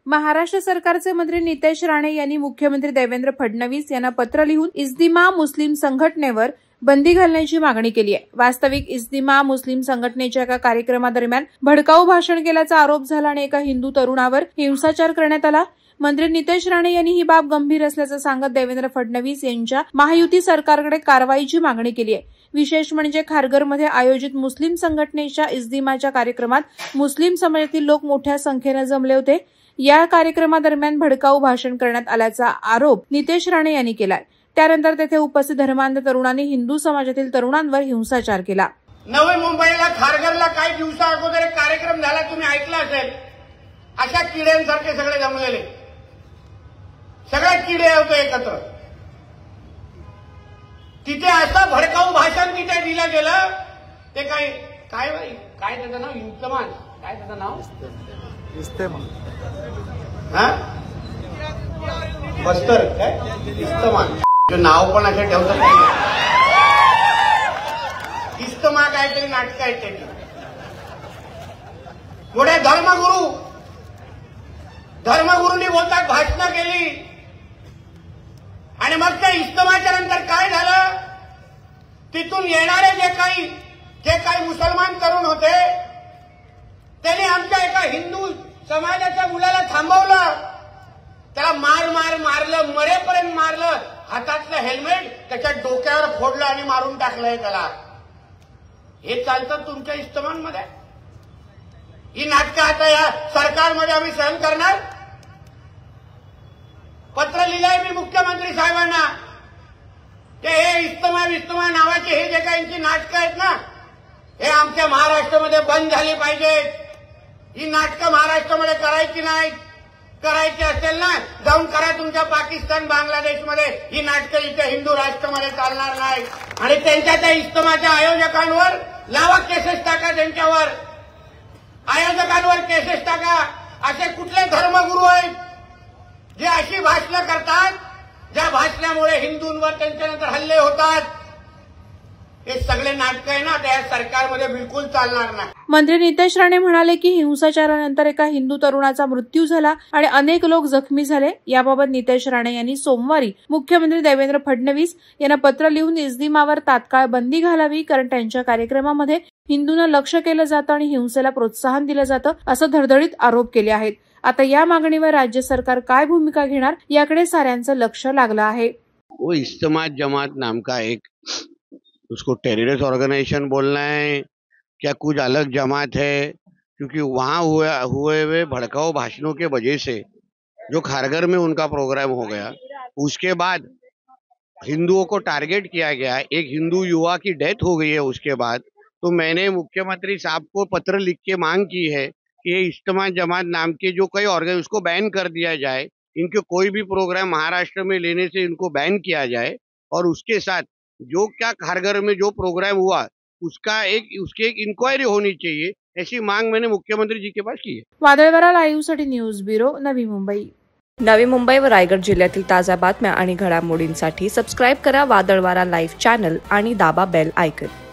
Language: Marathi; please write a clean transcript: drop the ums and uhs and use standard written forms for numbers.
महाराष्ट्र सरकारचे मंत्री नितेश राणे यांनी मुख्यमंत्री देवेंद्र फडणवीस यांना पत्र लिहून इज्तिमा मुस्लिम संघटनेवर बंदी घालण्याची मागणी केली आहे। वास्तविक इज्तिमा मुस्लिम संघटनेच्या एका कार्यक्रमादरम्यान भडकाऊ भाषण केल्याचा आरोप झाला आणि एका हिंदू तरुणावर हिंसाचार करण्यात आला। मंत्री नितेश राणे यांनी ही बाब गंभीर असल्याचं सांगत देवेंद्र फडणवीस यांच्या महायुती सरकारकडे कारवाईची मागणी केली आहे। विशेष म्हणजे खारघरमध्ये आयोजित मुस्लिम संघटनेच्या इज्तिमाच्या कार्यक्रमात मुस्लिम समाजातील लोक मोठ्या संख्येने जमले होते। या कार्यक्रमादरम्यान भडकाऊ भाषण करण्यात आल्याचा आरोप नितेश राणे यांनी केलाय। त्यानंतर तेथे उपस्थित धर्मांध तरुणांनी हिंदू समाजातील तरुणांवर हिंसाचार केला। नवी मुंबईला खारघरला काही दिवसा अगोदर एक कार्यक्रम झाला, तुम्ही ऐकला असेल। अशा किड्यांसारखे सगळे जमलेले, सगळे किडे होते एकत्र। तिथे असं भडकाऊ भाषण तिथे दिलं गेलं, ते काय त्याचं नाव इस्तमान, काय त्याचं नाव बस्तर काय इस्तमान, नाव पण असे ठेवतात नाही। इस्तमा काहीतरी नाटक आहेत त्याची। पुढे धर्मगुरूंनी बोलतात भाषणं केली आणि मग त्या इस्तमाच्या नंतर काय झालं, तिथून येणारे जे काही मुसलमान तरुण होते त्यांनी आमच्या एका हिंदू समाजाच्या मुलाला थांबवलं, त्याला मारलं, मरेपर्यंत मारलं, हातातलं हेल्मेट त्याच्या डोक्यावर फोडलं आणि मारून टाकलंय त्याला। हे चालतं तुमच्या इस्तमांमध्ये? ही नाटकं आता या सरकारमध्ये आम्ही सहन करणार? पत्र लिहिलंय मी मुख्यमंत्री साहेबांना, की हे इस्तमा नावाचे हे जे काही नाटकं आहेत ना, हे आमच्या महाराष्ट्रामध्ये बंद झाली पाहिजेत। ही नाटकं महाराष्ट्रामध्ये करायची नाहीत। करायची असेल ना, जाऊन करा तुमच्या पाकिस्तान बांगलादेशमध्ये। ही नाटकं इथे हिंदू राष्ट्रामध्ये चालणार नाही। आणि त्यांच्या त्या इस्तमाच्या आयोजकांवर लावा केसेस टाका, त्यांच्यावर आयोजकांवर केसेस टाका। असे कुठले धर्मगुरू आहेत जे अशी भाषणं करतात, ज्या भाषणामुळे हिंदूंवर त्यांच्यानंतर हल्ले होतात? हे सगळे नाटक आहे ना, त्या सरकारमध्ये बिलकुल चालणार नाही। मंत्री नितेश राणे म्हणाले की हिंसाचारानंतर एका हिंदू तरुणाचा मृत्यू झाला आणि अनेक लोक जखमी झाले। याबाबत नितेश राणे यांनी सोमवारी मुख्यमंत्री देवेंद्र फडणवीस यांना पत्र लिहून इज्तिमावर तात्काळ बंदी घालावी, कारण त्यांच्या कार्यक्रमामध्ये हिंदूंना लक्ष्य केलं जातं आणि हिंसेला प्रोत्साहन दिलं जातं, असं धडधडीत आरोप केले आहेत। आता या मागणीवर राज्य सरकार काय भूमिका घेणार याकडे साऱ्यांचं लक्ष लागलं आहे। वो इज्तिमा जमात नाम का एक, उसको टेररिस्ट ऑर्गेनाइजेशन बोलना है क्या कुछ अलग जमात है? क्योंकि वहाँ हुए हुए भड़काऊ भाषणों के वजह से जो खारघर में उनका प्रोग्राम हो गया, उसके बाद हिंदुओं को टारगेट किया गया, एक हिंदू युवा की डेथ हो गई है। उसके बाद तो मैंने मुख्यमंत्री साहब को पत्र लिख के मांग की है कि ये इज्तिमा जमात नाम के जो कई ऑर्गन, उसको बैन कर दिया जाए। इनके कोई भी प्रोग्राम महाराष्ट्र में लेने से इनको बैन किया जाए, और उसके साथ जो क्या खारघर में जो प्रोग्राम हुआ उसकी एक इंक्वायरी होनी चाहिए, ऐसी मांग मैंने मुख्यमंत्री जी के पास की है। वादळवारा लाईव्हसाठी न्यूज ब्युरो, नवी मुंबई। नवी मुंबई व रायगड जिल्ह्यातील ताज्या बातम्या आणि घडामोडींसाठी सबस्क्राईब करा वादळवारा लाईव्ह चॅनल आणि दाबा बेल आयकॉन।